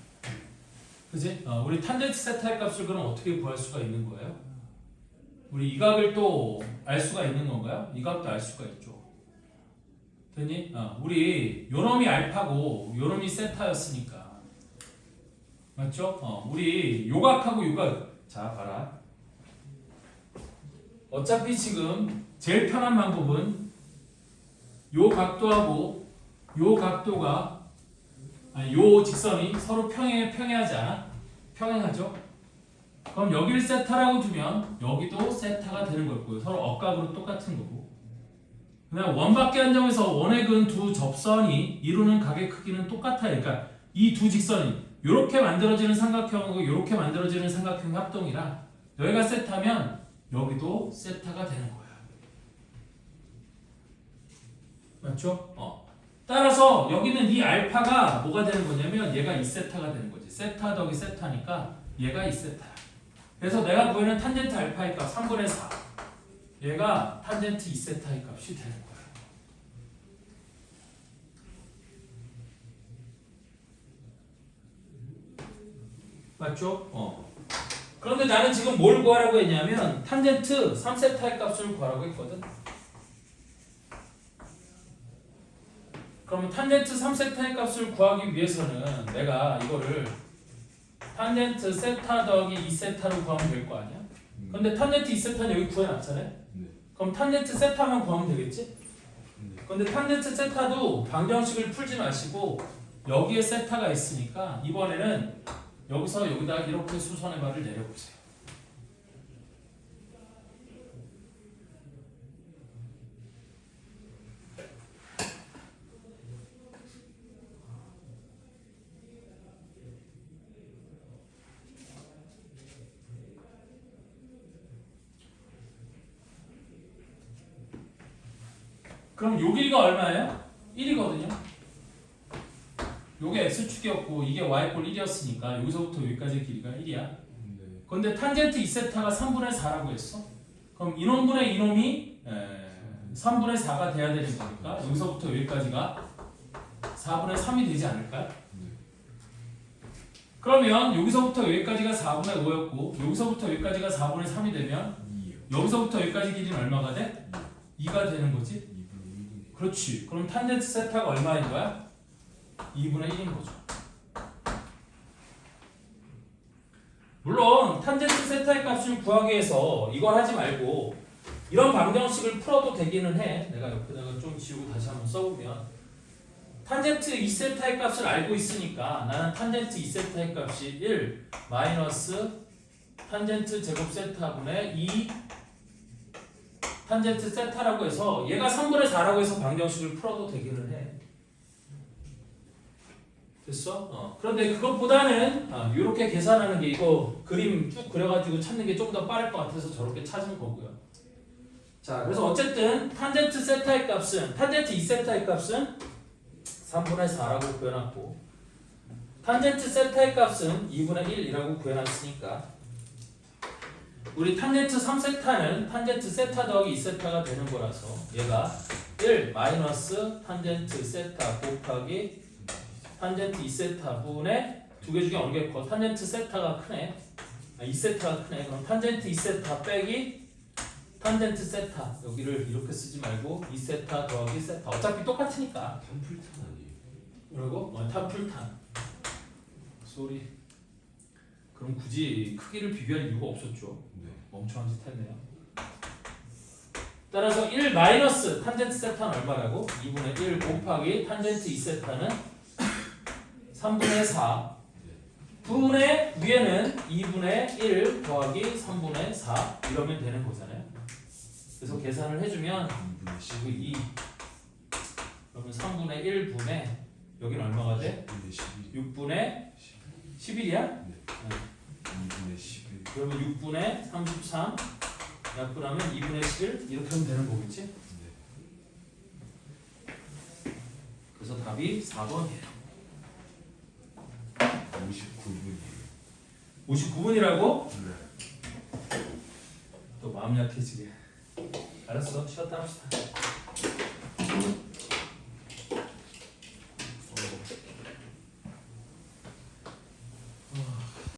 그지? 우리 탄젠트 세타의 값을 그럼 어떻게 구할 수가 있는 거예요? 우리 이 각을 또 알 수가 있는 건가요? 이 각도 알 수가 있죠. 됐니? 우리 요놈이 알파고 요놈이 세타였으니까 맞죠? 우리 요각하고 요각 자 봐라. 어차피 지금 제일 편한 방법은 요 각도하고 요 각도가 아니 요 직선이 서로 평행하지 않아? 평행하죠? 그럼 여기를 세타라고 두면 여기도 세타가 되는 거고요. 서로 억각으로 똑같은 거고. 그다음 원밖에 한 점에서 원에 그은 두 접선이 이루는 각의 크기는 똑같아요. 그러니까 이 두 직선이 이렇게 만들어지는 삼각형하고 이렇게 만들어지는 삼각형 합동이라 여기가 세타면 여기도 세타가 되는 거야. 맞죠? 따라서 여기는 이 알파가 뭐가 되는 거냐면 얘가 2세타가 되는 거지. 세타 더하기 세타니까 얘가 2세타야. 그래서 내가 구하는 탄젠트 알파의 값 3분의 4 얘가 탄젠트 2세타의 값이 되는 거야. 맞죠? 그런데 나는 지금 뭘 구하라고 했냐면 탄젠트 3세타의 값을 구하라고 했거든. 그러면 탄젠트 3세타의 값을 구하기 위해서는 내가 이거를 탄젠트 세타 더하기 2세타로 구하면 될 거 아니야? 근데 탄젠트 2세타는 여기 구해놨잖아요? 네. 그럼 탄젠트 세타만 구하면 되겠지? 네. 근데 탄젠트 세타도 방정식을 풀지 마시고 여기에 세타가 있으니까 이번에는 여기서 여기다 이렇게 수선의 발을 내려보세요. 그럼 요 길이가 얼마예요? 1이거든요. 요게 x축이었고 이게 y꼴 1이었으니까 여기서부터 여기까지의 길이가 1이야. 네. 근데 탄젠트 2세타가 3분의 4라고 했어. 그럼 이놈분의 이놈이 3분의 4가 돼야 되는 거니까 여기서부터 여기까지가 4분의 3이 되지 않을까요? 네. 그러면 여기서부터 여기까지가 4분의 5였고 여기서부터 여기까지가 4분의 3이 되면 2요. 여기서부터 여기까지 길이는 얼마가 돼? 2가 되는 거지? 2분의 1분의 그렇지. 그럼 탄젠트 세타가 얼마인 거야? 2분의 1인 거죠. 물론 탄젠트 세타의 값을 구하기 위해서 이걸 하지 말고 이런 방정식을 풀어도 되기는 해. 내가 옆에다가 좀 지우고 다시 한번 써보면 탄젠트 2세타의 값을 알고 있으니까 나는 탄젠트 2세타의 값이 1 마이너스 탄젠트 제곱 세타분의 2 탄젠트 세타라고 해서 얘가 3분의 4라고 해서 방정식을 풀어도 되기는 해. 됐어? 그런데 그것보다는 이렇게 계산하는 게 이거 그림 쭉 그려가지고 찾는 게 좀 더 빠를 것 같아서 저렇게 찾은 거고요. 자, 그래서 어쨌든 탄젠트 세타의 값은 탄젠트 2세타의 값은 3분의 4라고 구해놨고 탄젠트 세타의 값은 2분의 1이라고 구해놨으니까 우리 탄젠트 3세타는 탄젠트 세타 더하기 2세타가 되는 거라서 얘가 1 마이너스 탄젠트 세타 곱하기 탄젠트 2세타분의 두 개 중에 어느 게 커? 탄젠트 세타가 크네. 2세타가 크네. 그럼 탄젠트 2세타 빼기 탄젠트 세타 여기를 이렇게 쓰지 말고 2세타 더하기 세타 어차피 똑같으니까. 탄풀탄 아니에요? 그리고 탄풀탄 소리. 그럼 굳이 크기를 비교할 이유가 없었죠. 네. 멍청한 짓 했네요. 따라서 1 마이너스 탄젠트 세타는 얼마라고? 2분의 1 곱하기 탄젠트 2세타는 3분의 4 분의 위에는 2분의 1 더하기 3분의 4 이러면 되는 거잖아요. 그래서 계산을 해주면 2분의 10. 2 그러면 3분의 1분의 여기는 얼마가 돼? 2분의 11. 6분의 11이야? 2분의 11. 그러면 6분의 33 약분하면 2분의 11 이렇게 하면 되는 거겠지? 네. 그래서 답이 4번이에요. 59분이에요. 59분이라고? 네. 또 마음 약해지게. 알았어, 쉬었다 합시다.